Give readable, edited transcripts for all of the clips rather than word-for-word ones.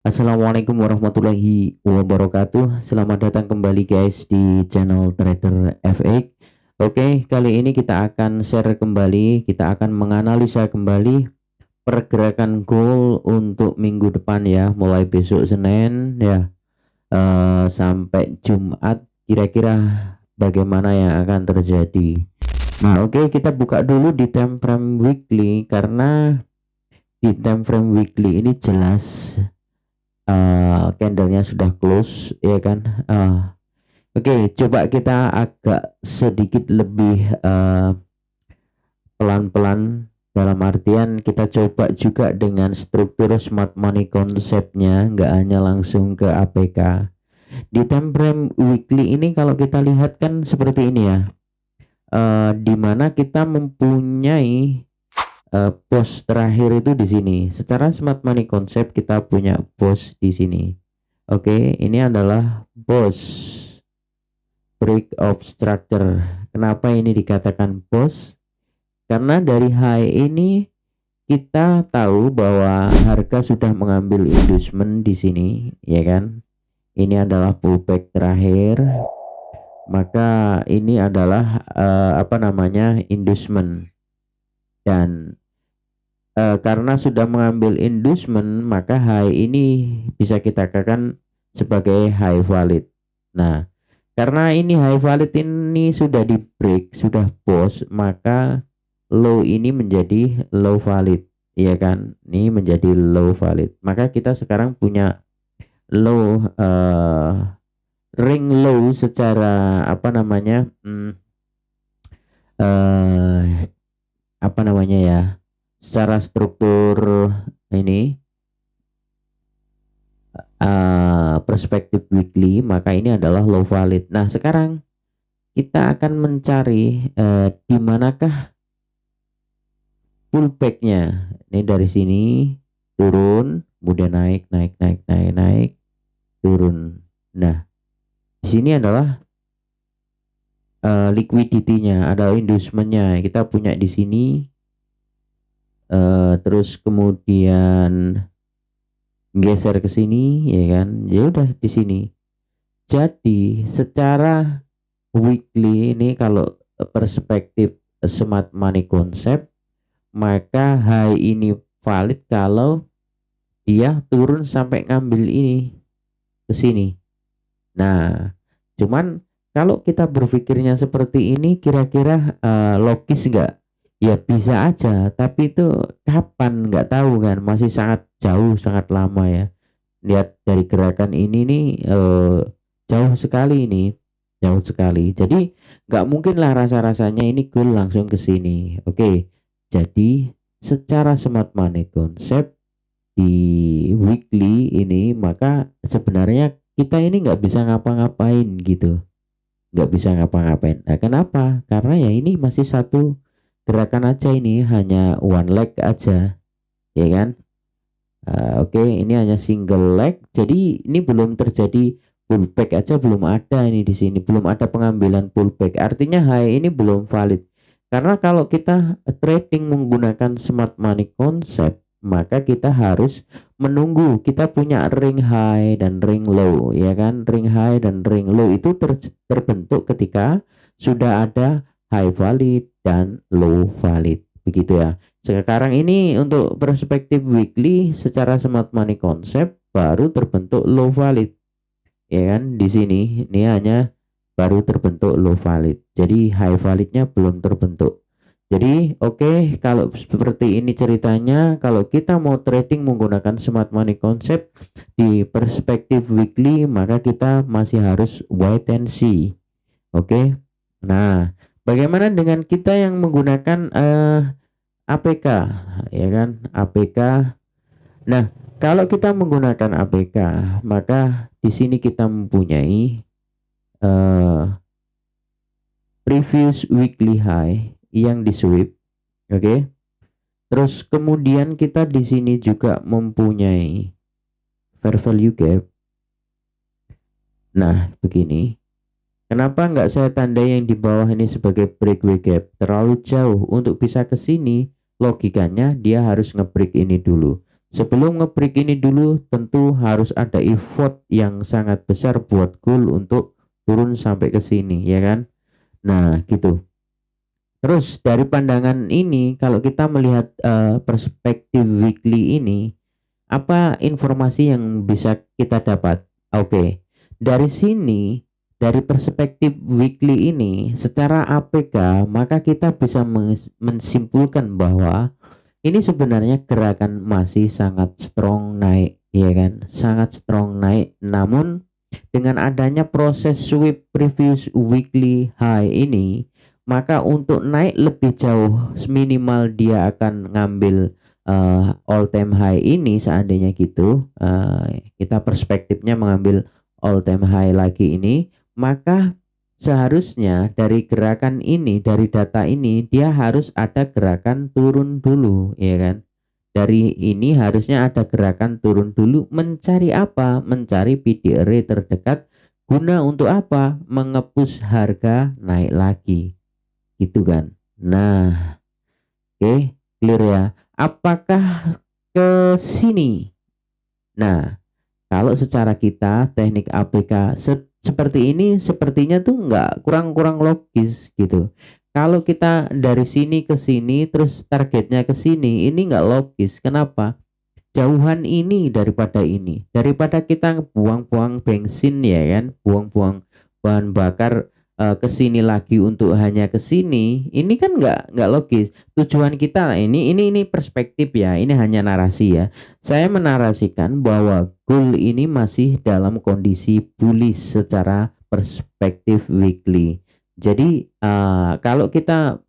Assalamualaikum warahmatullahi wabarakatuh. Selamat datang kembali guys di channel Trader FX. Oke, kali ini kita akan share kembali, kita akan menganalisa kembali pergerakan gold untuk minggu depan ya, mulai besok Senin ya, sampai Jumat, kira-kira bagaimana yang akan terjadi. Nah, oke, kita buka dulu di time frame weekly karena di time frame weekly ini jelas candlenya sudah close ya kan. Oke, coba kita agak sedikit lebih pelan-pelan, dalam artian kita coba juga dengan struktur smart money konsepnya, nggak hanya langsung ke APK. Di time frame weekly ini kalau kita lihat kan seperti ini ya, dimana kita mempunyai pos terakhir itu di sini. Secara smart money konsep kita punya pos di sini. Oke, ini adalah pos break of structure. Kenapa ini dikatakan pos? Karena dari high ini kita tahu bahwa harga sudah mengambil inducement di sini, ya kan? Ini adalah pullback terakhir. Maka ini adalah inducement, dan karena sudah mengambil inducement, maka high ini bisa kita katakan sebagai high valid. Nah, karena ini high valid ini sudah di break, sudah pause, maka low ini menjadi low valid, ya kan? Ini menjadi low valid. Maka kita sekarang punya low, ring low secara ya, secara struktur ini perspektif weekly, maka ini adalah low valid. Nah, sekarang kita akan mencari di manakah pullbacknya. Ini dari sini turun, kemudian naik, turun. Nah, di sini adalah liquidity-nya, ada inducement-nya. Kita punya di sini, terus kemudian geser ke sini, ya kan? Ya udah di sini. Jadi secara weekly ini kalau perspektif smart money concept, maka high ini valid kalau dia turun sampai ngambil ini ke sini. Nah, cuman kalau kita berpikirnya seperti ini, kira-kira logis nggak? Ya bisa aja, tapi itu kapan nggak tahu kan, masih sangat jauh, sangat lama ya. Lihat dari gerakan ini nih, jauh sekali ini, jauh sekali. Jadi nggak mungkin lah rasa-rasanya ini gold langsung ke sini. Oke, jadi secara smart money concept di weekly ini, maka sebenarnya kita ini nggak bisa ngapa-ngapain gitu, nggak bisa ngapa-ngapain. Nah, kenapa? Karena ya ini masih satu gerakan aja, ini hanya one leg aja, ya kan? Oke, ini hanya single leg, jadi ini belum terjadi pullback aja, belum ada ini di sini, belum ada pengambilan pullback. Artinya high ini belum valid. Karena kalau kita trading menggunakan smart money concept, maka kita harus menunggu kita punya ring high dan ring low, ya kan? Ring high dan ring low itu terbentuk ketika sudah ada high valid dan low valid, begitu ya. Sekarang ini untuk perspektif weekly secara smart money concept baru terbentuk low valid, ya kan? Di sini ini hanya baru terbentuk low valid, jadi high validnya belum terbentuk. Jadi oke, kalau seperti ini ceritanya, kalau kita mau trading menggunakan smart money concept di perspektif weekly, maka kita masih harus wait and see. Oke. Nah, bagaimana dengan kita yang menggunakan APK, ya kan? APK. Nah, kalau kita menggunakan APK, maka di sini kita mempunyai previous weekly high yang di sweep, oke. Terus kemudian kita di sini juga mempunyai fair value gap. Nah, begini. Kenapa nggak saya tandai yang di bawah ini sebagai breakaway gap? Terlalu jauh untuk bisa ke sini. Logikanya dia harus ngebreak ini dulu. Sebelum nge-break ini dulu tentu harus ada effort yang sangat besar buat goal untuk turun sampai ke sini, ya kan? Nah, gitu. Terus dari pandangan ini, kalau kita melihat perspektif weekly ini, apa informasi yang bisa kita dapat? Oke, dari sini, dari perspektif weekly ini, secara APK, maka kita bisa mensimpulkan bahwa ini sebenarnya gerakan masih sangat strong naik, ya kan? Sangat strong naik. Namun dengan adanya proses sweep previous weekly high ini, maka untuk naik lebih jauh minimal dia akan ngambil all time high ini. Seandainya gitu, kita perspektifnya mengambil all time high lagi ini, maka seharusnya dari gerakan ini, dari data ini, dia harus ada gerakan turun dulu, ya kan? Dari ini harusnya ada gerakan turun dulu, mencari apa? Mencari PD array terdekat, guna untuk apa? Mengepus harga naik lagi, gitu kan? Nah, oke, clear ya. Apakah ke sini? Nah, kalau secara kita teknik APK seperti ini sepertinya tuh nggak, kurang-kurang logis gitu. Kalau kita dari sini ke sini terus targetnya ke sini, ini nggak logis. Kenapa? Jauhan ini daripada kita buang-buang bensin, ya kan, buang-buang bahan bakar ke sini lagi untuk hanya ke sini, ini kan nggak logis. Tujuan kita ini perspektif ya, ini hanya narasi ya. Saya menarasikan bahwa goal ini masih dalam kondisi bullish secara perspektif weekly. Jadi kalau kita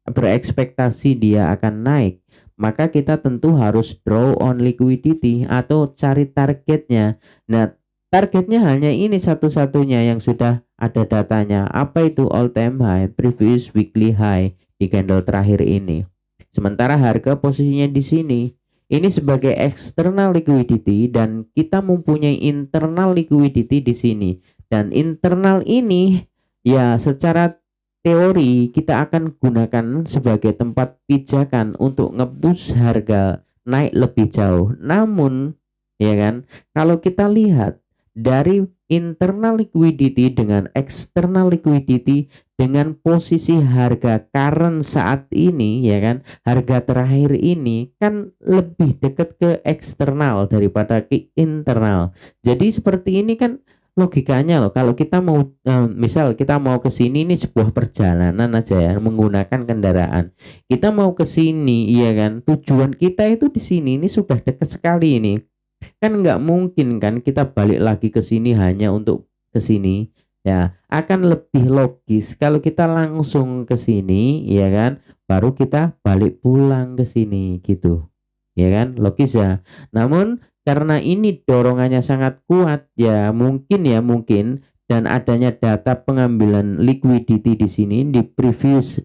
berekspektasi dia akan naik, maka kita tentu harus draw on liquidity atau cari targetnya. Nah, targetnya hanya ini satu-satunya yang sudah ada datanya. Apa itu? All time high, previous weekly high di candle terakhir ini. Sementara harga posisinya di sini. Ini sebagai external liquidity dan kita mempunyai internal liquidity di sini. Dan internal ini ya secara teori kita akan gunakan sebagai tempat pijakan untuk ngebus harga naik lebih jauh. Namun, ya kan, kalau kita lihat dari internal liquidity dengan external liquidity dengan posisi harga current saat ini, ya kan, harga terakhir ini kan lebih dekat ke eksternal daripada ke internal. Jadi seperti ini kan logikanya loh, kalau kita mau misal kita mau ke sini, ini sebuah perjalanan aja ya, menggunakan kendaraan. Kita mau ke sini, iya kan? Tujuan kita itu di sini, ini sudah dekat sekali ini. Kan nggak mungkin kan kita balik lagi ke sini hanya untuk ke sini. Ya, akan lebih logis kalau kita langsung ke sini, ya kan? Baru kita balik pulang ke sini gitu. Ya kan? Logis ya. Namun karena ini dorongannya sangat kuat, ya mungkin dan adanya data pengambilan liquidity di sini di previous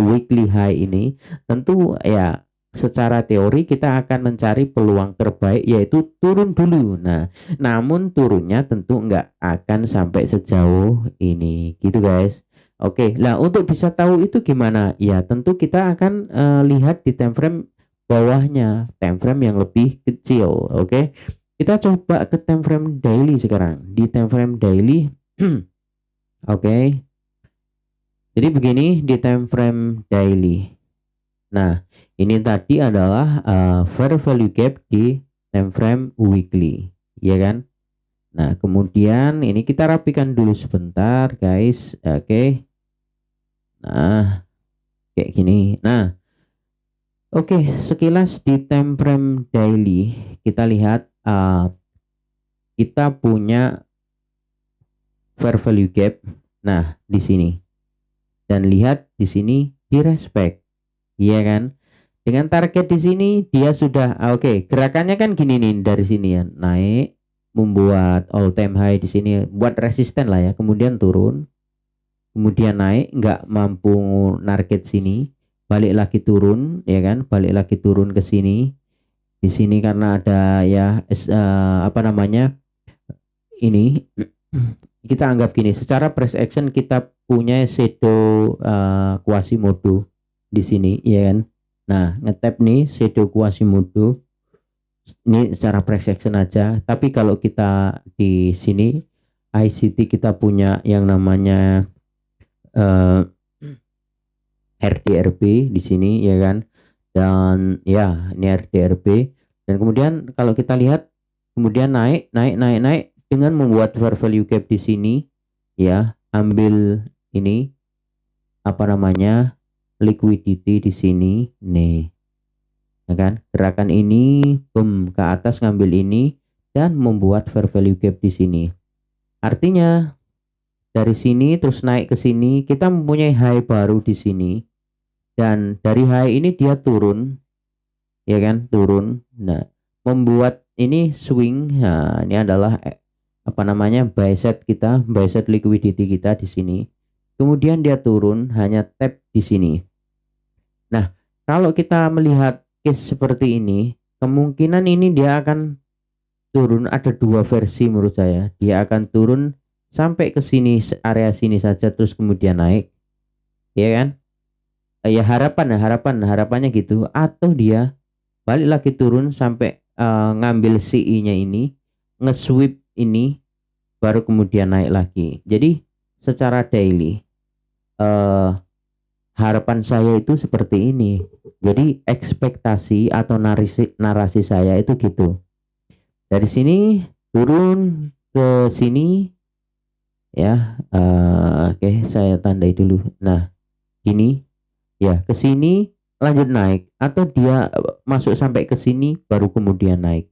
weekly high ini, tentu ya secara teori kita akan mencari peluang terbaik yaitu turun dulu. Nah, namun turunnya tentu nggak akan sampai sejauh ini gitu guys. Oke, nah untuk bisa tahu itu gimana? Ya tentu kita akan lihat di time frame bawahnya, time frame yang lebih kecil. Oke, kita coba ke time frame daily sekarang. Di time frame daily oke, jadi begini di time frame daily. Nah, ini tadi adalah fair value gap di time frame weekly, ya kan? Nah, kemudian ini kita rapikan dulu sebentar guys. Oke, nah kayak gini. Nah, oke, sekilas di time frame daily kita lihat kita punya fair value gap. Nah, di sini. Dan lihat di sini di respect. Iya kan? Dengan target di sini dia sudah oke, gerakannya kan gini nih dari sini ya. Naik, membuat all time high di sini, buat resisten lah ya, kemudian turun. Kemudian naik, nggak mampu target sini, balik lagi turun, ya kan? Balik lagi turun ke sini. Di sini karena ada ya apa namanya? Ini kita anggap gini, secara price action kita punya shadow Quasimodo di sini, ya kan? Nah, ngetap nih Shadow Quasimodo ini secara price action aja. Tapi kalau kita di sini ICT kita punya yang namanya eh, RDRB di sini ya kan, dan ya ini RDRB. Dan kemudian kalau kita lihat kemudian naik dengan membuat fair value gap di sini ya, ambil ini apa namanya liquidity di sini nih ya kan, gerakan ini boom ke atas ngambil ini dan membuat fair value gap di sini. Artinya dari sini terus naik ke sini kita mempunyai high baru di sini, dan dari high ini dia turun ya kan, turun. Nah, membuat ini swing. Nah, ini adalah apa namanya buy set kita, buy set liquidity kita di sini. Kemudian dia turun hanya tap di sini. Nah, kalau kita melihat case seperti ini, kemungkinan ini dia akan turun, ada dua versi menurut saya. Dia akan turun sampai ke sini, area sini saja terus kemudian naik. Ya kan? Ya harapannya gitu, atau dia balik lagi turun sampai ngambil CI-nya ini, nge-sweep ini baru kemudian naik lagi. Jadi secara daily harapan saya itu seperti ini. Jadi ekspektasi atau narasi saya itu gitu. Dari sini turun ke sini ya. Oke, saya tandai dulu. Nah, ini ya ke sini lanjut naik, atau dia masuk sampai ke sini baru kemudian naik.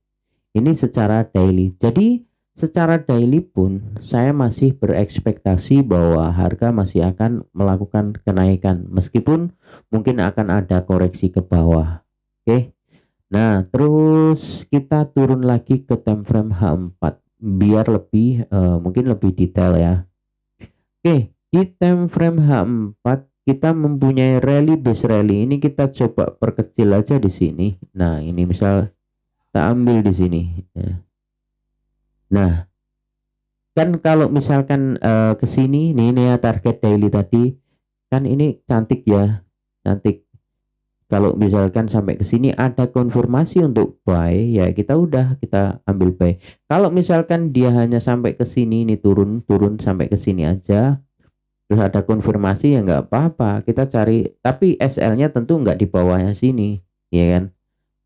Ini secara daily. Jadi secara daily pun saya masih berekspektasi bahwa harga masih akan melakukan kenaikan meskipun mungkin akan ada koreksi ke bawah. Oke. Nah, terus kita turun lagi ke time frame H4 biar lebih mungkin lebih detail ya. Oke, di time frame H4 kita mempunyai rally base rally. Ini kita coba perkecil aja di sini. Nah, ini misal kita ambil di sini ya. Nah, kan kalau misalkan ke sini nih, ini ya target daily tadi kan ini cantik ya, cantik. Kalau misalkan sampai ke sini ada konfirmasi untuk buy ya, kita ambil buy. Kalau misalkan dia hanya sampai ke sini, ini turun sampai ke sini aja, terus ada konfirmasi ya nggak apa-apa, kita cari, tapi SL-nya tentu nggak di bawahnya sini ya kan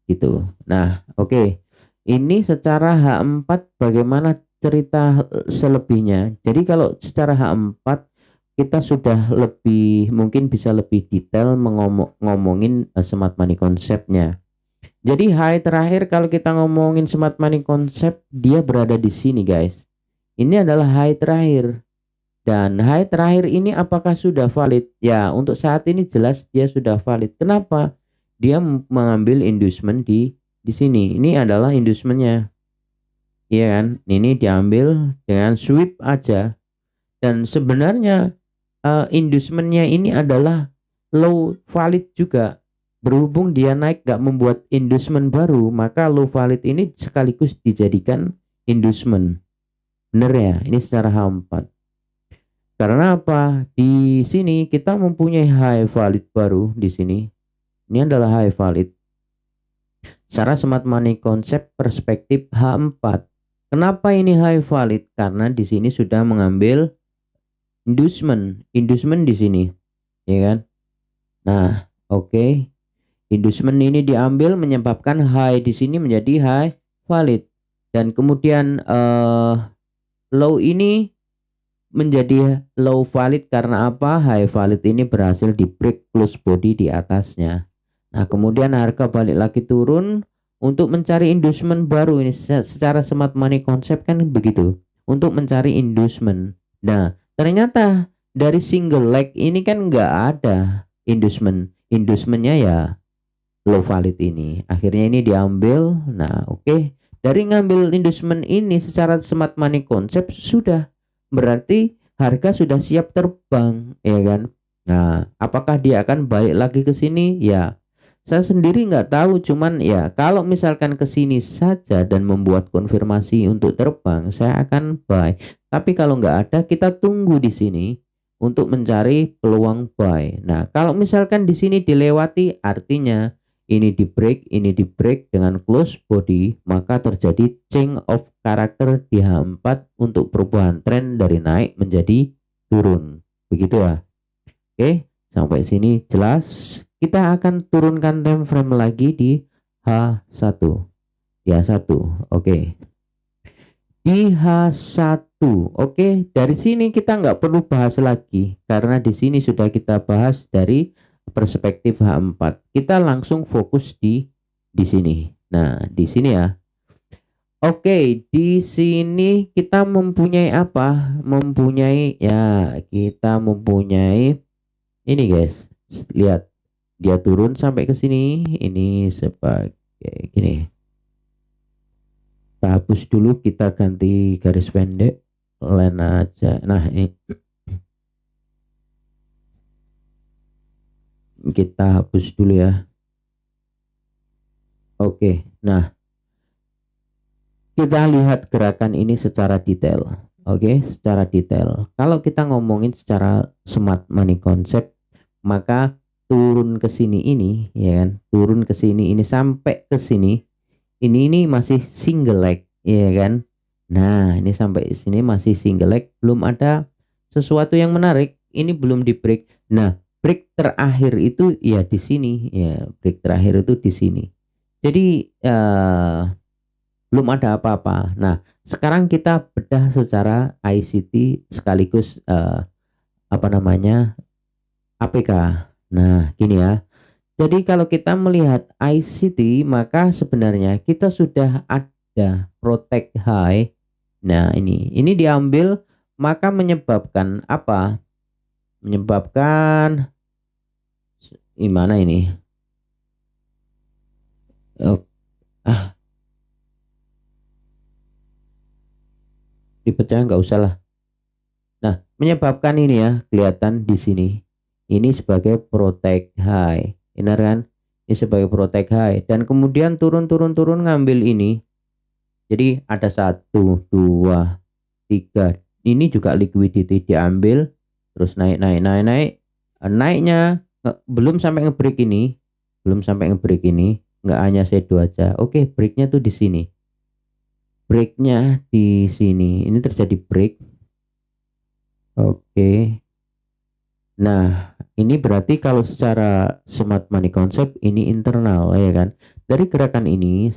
gitu. Nah, oke. Ini secara H4 bagaimana cerita selebihnya. Jadi kalau secara H4 kita sudah lebih mungkin bisa lebih detail ngomongin smart money konsepnya. Jadi high terakhir kalau kita ngomongin smart money konsep, dia berada di sini guys. Ini adalah high terakhir. Dan high terakhir ini apakah sudah valid? Ya, untuk saat ini jelas dia sudah valid. Kenapa? Dia mengambil inducement di sini. Ini adalah inducementnya, iya kan? Ini diambil dengan sweep aja, dan sebenarnya inducementnya ini adalah low valid juga. Berhubung dia naik gak membuat inducement baru, maka low valid ini sekaligus dijadikan inducement. Bener ya? Ini secara H4. Karena apa? Di sini kita mempunyai high valid baru di sini. Ini adalah high valid. Secara smart money konsep perspektif H4. Kenapa ini high valid? Karena di sini sudah mengambil inducement di sini, ya kan? Nah, oke. Inducement ini diambil menyebabkan high di sini menjadi high valid, dan kemudian low ini menjadi low valid karena apa? High valid ini berhasil di break close body di atasnya. Nah, kemudian harga balik lagi turun untuk mencari inducement baru. Ini secara smart money konsep kan begitu, untuk mencari inducement. Nah, ternyata dari single leg ini kan nggak ada inducementnya ya low valid ini. Akhirnya ini diambil. Nah, oke. Dari ngambil inducement ini secara smart money konsep sudah berarti harga sudah siap terbang, ya kan? Nah, apakah dia akan balik lagi ke sini? Ya, saya sendiri nggak tahu, cuman ya kalau misalkan ke sini saja dan membuat konfirmasi untuk terbang, saya akan buy. Tapi kalau nggak ada, kita tunggu di sini. untuk mencari peluang buy. Nah, kalau misalkan di sini dilewati, artinya ini di break dengan close body, maka terjadi change of character di H4 untuk perubahan tren dari naik menjadi turun. Begitu ya. Oke, sampai sini jelas. Kita akan turunkan time frame lagi di H1. Di H1. Oke. Di H1. Oke, dari sini kita nggak perlu bahas lagi karena di sini sudah kita bahas dari perspektif H4. Kita langsung fokus di sini. Nah, di sini ya. Oke, di sini kita mempunyai apa? Kita mempunyai ini guys. Lihat, dia turun sampai ke sini. Ini sebagai gini. Kita hapus dulu, kita ganti garis pendek line aja. Nah, ini kita hapus dulu ya. Oke, nah kita lihat gerakan ini secara detail. Oke, secara detail. Kalau kita ngomongin secara smart money concept, maka turun ke sini ini, ya kan? Turun ke sini ini sampai ke sini. Ini masih single leg, ya kan? Nah, ini sampai sini masih single leg, belum ada sesuatu yang menarik. Ini belum di break. Nah, break terakhir itu ya di sini, ya. Break terakhir itu di sini. Jadi belum ada apa-apa. Nah, sekarang kita bedah secara ICT sekaligus APK. Nah, gini ya. Jadi kalau kita melihat ICT, maka sebenarnya kita sudah ada protect high. Nah, ini diambil, maka menyebabkan apa? Menyebabkan gimana ini? Dipecah nggak usah lah. Nah, menyebabkan ini ya, kelihatan di sini. Ini sebagai protect high. Benar kan? Ini sebagai protect high, dan kemudian turun ngambil ini. Jadi ada 1 2 3. Ini juga liquidity diambil, terus naik. Naiknya belum sampai ngebreak ini. Nggak hanya shadow aja. Oke, breaknya tuh di sini. Breaknya di sini. Ini terjadi break. Oke. Nah, ini berarti kalau secara smart money concept ini internal, ya kan? Dari gerakan ini,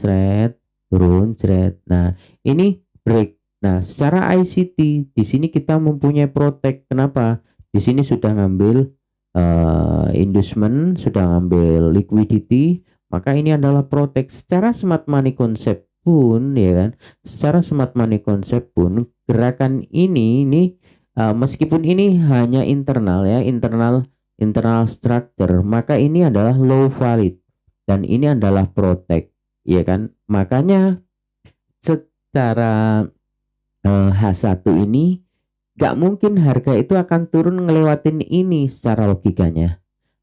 turun, Nah, ini break. Nah, secara ICT di sini kita mempunyai protect. Kenapa? Di sini sudah ngambil inducement, sudah ngambil liquidity, maka ini adalah protect. Secara smart money concept pun, ya kan? Secara smart money concept pun gerakan ini meskipun ini hanya internal ya, internal structure, maka ini adalah low valid dan ini adalah protect, ya kan? Makanya secara H1 ini gak mungkin harga itu akan turun ngelewatin ini secara logikanya.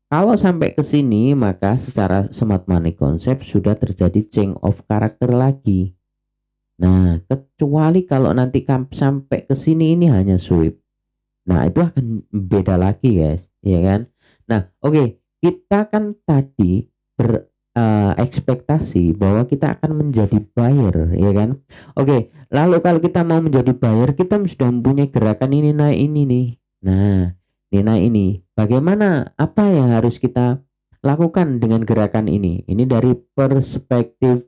Kalau sampai ke sini, maka secara smart money concept sudah terjadi change of character lagi. Nah, kecuali kalau nanti sampai ke sini ini hanya sweep. Nah, itu akan beda lagi, guys, ya kan? Nah, oke, kita kan tadi berekspektasi bahwa kita akan menjadi buyer, ya kan? Oke, lalu kalau kita mau menjadi buyer, kita sudah mempunyai gerakan ini naik ini nih. Nah, ini naik ini. Bagaimana? Apa yang harus kita lakukan dengan gerakan ini? Ini dari perspektif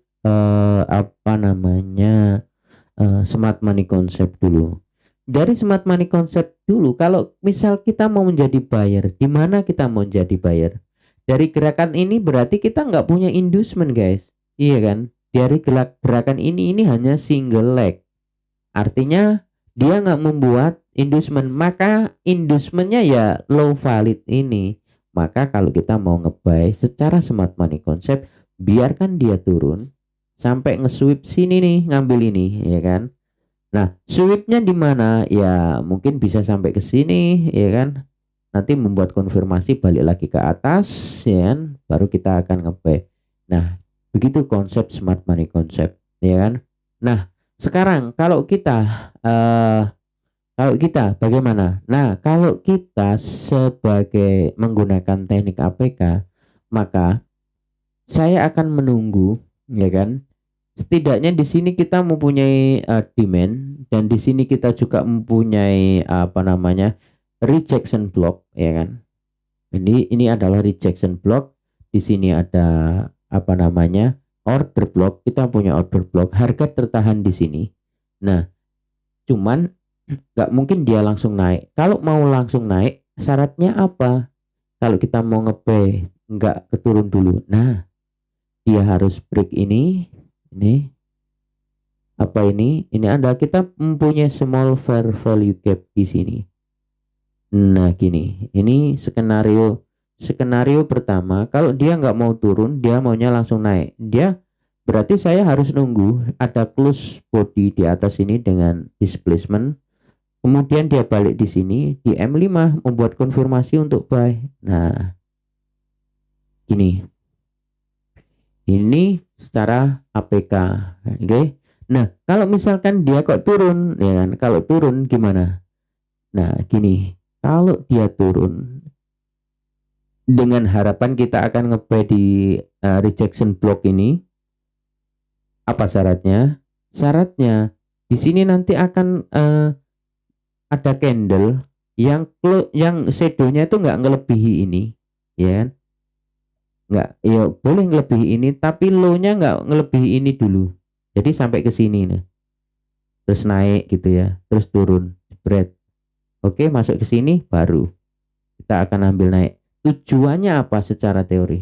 smart money concept dulu. Dari smart money concept dulu, kalau misal kita mau menjadi buyer, di mana kita mau jadi buyer? Dari gerakan ini berarti kita nggak punya inducement, guys. Iya kan? Dari gerakan ini hanya single leg. Artinya dia nggak membuat inducement, maka inducementnya ya low valid ini. Maka kalau kita mau nge-buy secara smart money concept, biarkan dia turun sampai nge-sweep sini nih, ngambil ini, ya kan? Nah, sweepnya di mana? Ya, mungkin bisa sampai ke sini, ya kan? Nanti membuat konfirmasi balik lagi ke atas, ya kan? Baru kita akan nge-buy. Nah, begitu konsep smart money concept, ya kan? Nah, sekarang kalau kita Kalau kita bagaimana? Nah, kalau kita sebagai menggunakan teknik APK, maka saya akan menunggu, ya kan? Setidaknya di sini kita mempunyai demand, dan di sini kita juga mempunyai apa namanya rejection block, ya kan? Ini adalah rejection block. Di sini ada apa namanya order block. Kita punya order block. Harga tertahan di sini. Nah, cuman nggak mungkin dia langsung naik. Kalau mau langsung naik, syaratnya apa? Kalau kita mau nge-buy nggak keturun dulu. Nah, dia harus break ini apa ini? Ini ada kita mempunyai small fair value gap di sini. Nah, gini, ini skenario pertama. Kalau dia nggak mau turun, dia maunya langsung naik. Dia berarti saya harus nunggu ada close body di atas ini dengan displacement. Kemudian dia balik di sini di M5 membuat konfirmasi untuk buy. Nah, gini. Ini secara APK, oke. Nah, kalau misalkan dia kok turun, ya kan? Kalau turun gimana? Nah, gini. Kalau dia turun dengan harapan kita akan nge-buy di rejection block ini, apa syaratnya? Syaratnya di sini nanti akan ada candle yang shadow-nya itu nggak ngelebihi ini, ya kan? Nggak, ya boleh ngelebihi ini, tapi low-nya nggak ngelebihi ini dulu. Jadi sampai ke sini nih, terus naik gitu ya, terus turun, spread. Oke, masuk ke sini baru kita akan ambil naik. Tujuannya apa secara teori?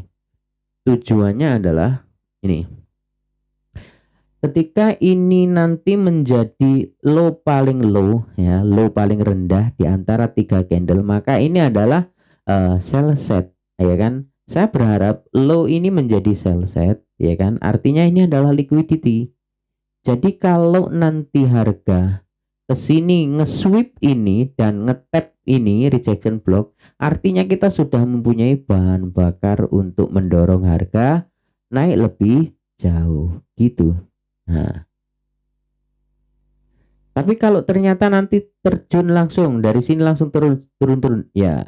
Tujuannya adalah ini. Ketika ini nanti menjadi low paling low, ya, low paling rendah di antara 3 candle, maka ini adalah sell set, ya kan? Saya berharap low ini menjadi sell set, ya kan? Artinya ini adalah liquidity. Jadi kalau nanti harga ke sini nge-sweep ini dan nge-tap ini rejection block, artinya kita sudah mempunyai bahan bakar untuk mendorong harga naik lebih jauh gitu. Nah, tapi kalau ternyata nanti terjun langsung dari sini langsung turun, ya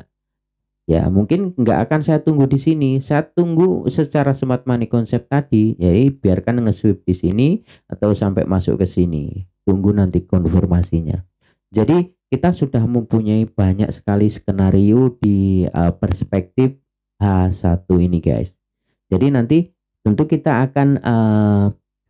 mungkin nggak akan saya tunggu di sini. Saya tunggu secara smart money konsep tadi. Jadi biarkan nge-sweep di sini atau sampai masuk ke sini. Tunggu nanti konfirmasinya. Jadi kita sudah mempunyai banyak sekali skenario di perspektif H1 ini, guys. Jadi nanti tentu kita akan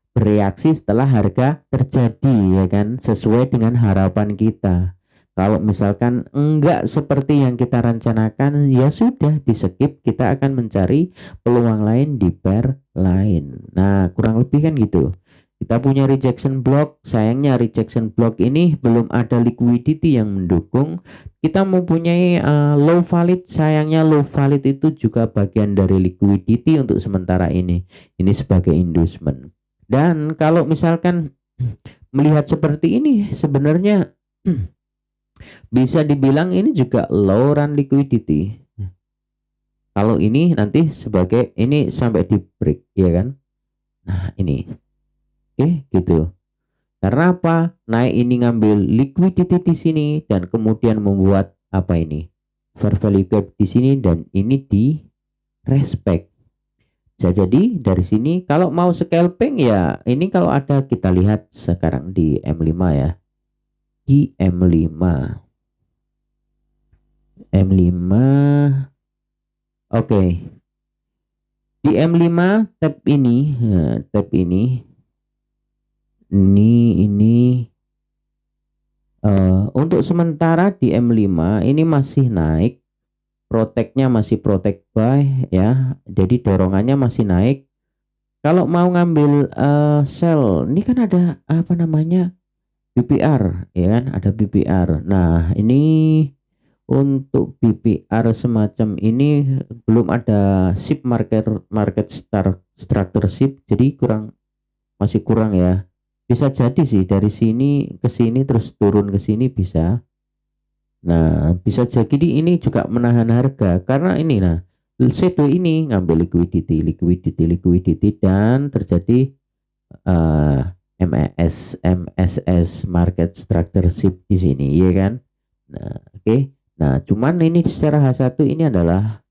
bereaksi setelah harga terjadi, ya kan, sesuai dengan harapan kita. Kalau misalkan enggak seperti yang kita rencanakan, ya sudah di skip, kita akan mencari peluang lain di pair lain. Nah, kurang lebih kan gitu. Kita punya rejection block, sayangnya rejection block ini belum ada liquidity yang mendukung. Kita mempunyai low valid, sayangnya low valid itu juga bagian dari liquidity untuk sementara ini. Ini sebagai inducement. Dan kalau misalkan melihat seperti ini, sebenarnya bisa dibilang ini juga low run liquidity. Kalau ini nanti sebagai ini sampai di break, ya kan? Nah, ini. Oke, gitu. Karena apa? Naik ini ngambil liquidity di sini dan kemudian membuat apa ini? Fair value gap di sini dan ini di respect. Jadi dari sini kalau mau scalping ya ini kalau ada kita lihat sekarang di M5 ya. Di M5 oke. Di M5 tab ini untuk sementara di M5 ini masih naik, protectnya masih protect buy ya, jadi dorongannya masih naik. Kalau mau ngambil sell ini kan ada apa namanya BPR, ya kan, ada BPR. Nah, ini untuk BPR semacam ini belum ada SIP market structure SIP, jadi masih kurang ya. Bisa jadi sih dari sini ke sini terus turun ke sini bisa. Nah, bisa jadi ini juga menahan harga karena ini, nah, shadow ini ngambil liquidity dan terjadi MSS market structureship di sini, ya kan? Nah, oke. Nah, cuman ini secara H1 ini adalah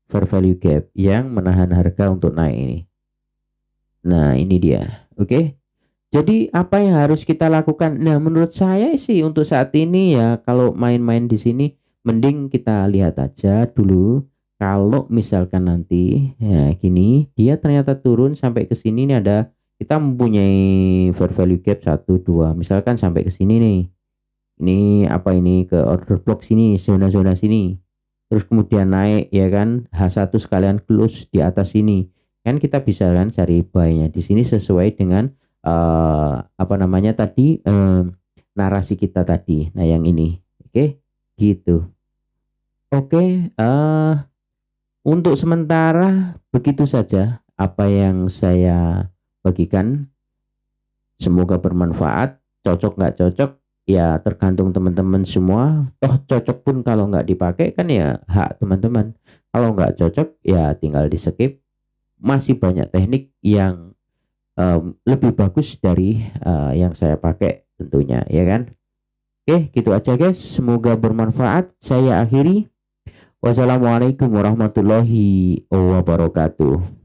fair value gap yang menahan harga untuk naik ini. Nah, ini dia. Oke. Jadi apa yang harus kita lakukan? Nah, menurut saya sih untuk saat ini ya, kalau main-main di sini mending kita lihat aja dulu. Kalau misalkan nanti ya gini, dia ternyata turun sampai ke sini nih, ada kita mempunyai fair value gap 1 2, misalkan sampai ke sini nih. Ini apa ini, ke order block sini, zona-zona sini. Terus kemudian naik ya kan, H1 sekalian close di atas sini. Kan kita bisa kan cari buy-nya di sini sesuai dengan apa namanya tadi, narasi kita tadi. Nah, yang ini. Oke, gitu. Oke, untuk sementara begitu saja apa yang saya bagikan. Semoga bermanfaat. Cocok nggak cocok ya tergantung teman-teman semua. Toh cocok pun kalau nggak dipakai kan ya hak teman-teman. Kalau nggak cocok ya tinggal di skip. Masih banyak teknik yang lebih bagus dari yang saya pakai tentunya, ya kan? Oke, gitu aja guys. Semoga bermanfaat. Saya akhiri. Wassalamualaikum warahmatullahi wabarakatuh.